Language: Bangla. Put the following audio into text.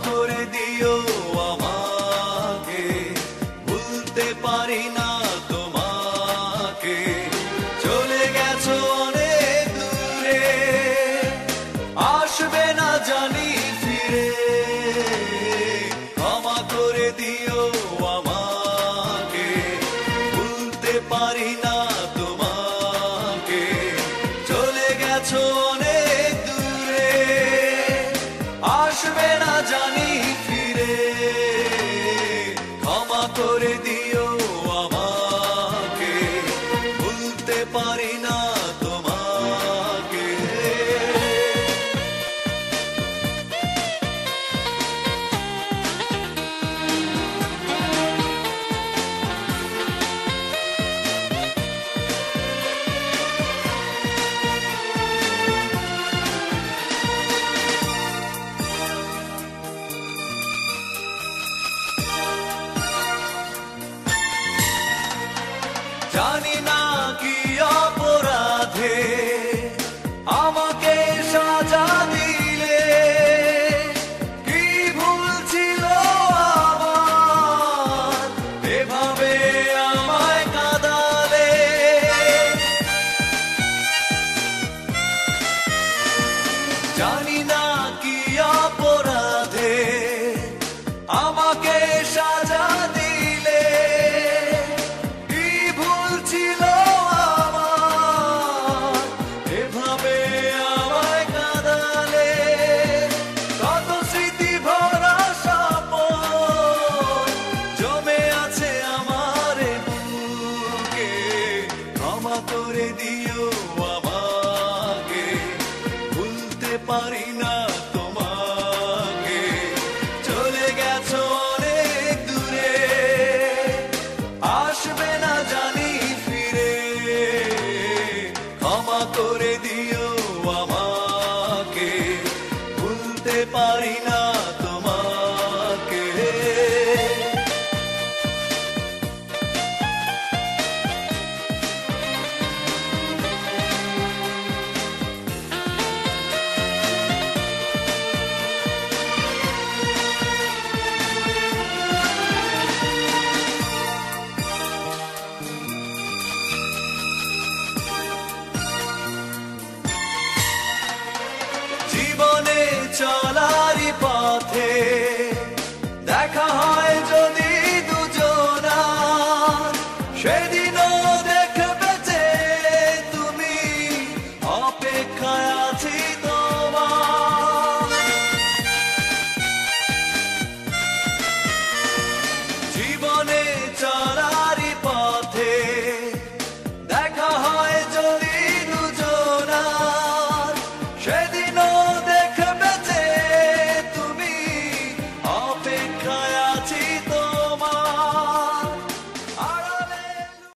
করে দিও আমাকে, ভুলতে পারি না তোমাকে। চলে গেছো অনেক দূরে, আসবে না জানি ফিরে। ক্ষমা করে দিও আমাকে, ভুলতে পারি না তোমাকে। চলে গেছো অনেক দূরে, আসবে না জানি ফিরে। ক্ষমা করে দিও আমাকে, ভুলতে পারি না তোমাকে। জানি না কি অপরাধে আমাকে সাজা দিলে, কি ভুল ছিল আমার এভাবে আমায় কাঁদালে। জানি না কি অপরাধে আমাকে সাজা দিলে, ছিল আমার এভাবে আমায় কাঁদালে। কত স্মৃতি ভরা স্বপন জমে আছে আমার বুকে। ক্ষমা করে দিও আমাকে, ভুলতে পারি না তোমাকে। চলে গেছো অনেক দূরে, আসবে না জানি ফিরে। ক্ষমা করে দিও আমাকে, ভুলতে পারি না তোমাকে। জীবনে চলারই পথে দেখা হয় যদি দুজনার, সেদিনও দেখবে যে তুমি, অপেক্ষায় আছি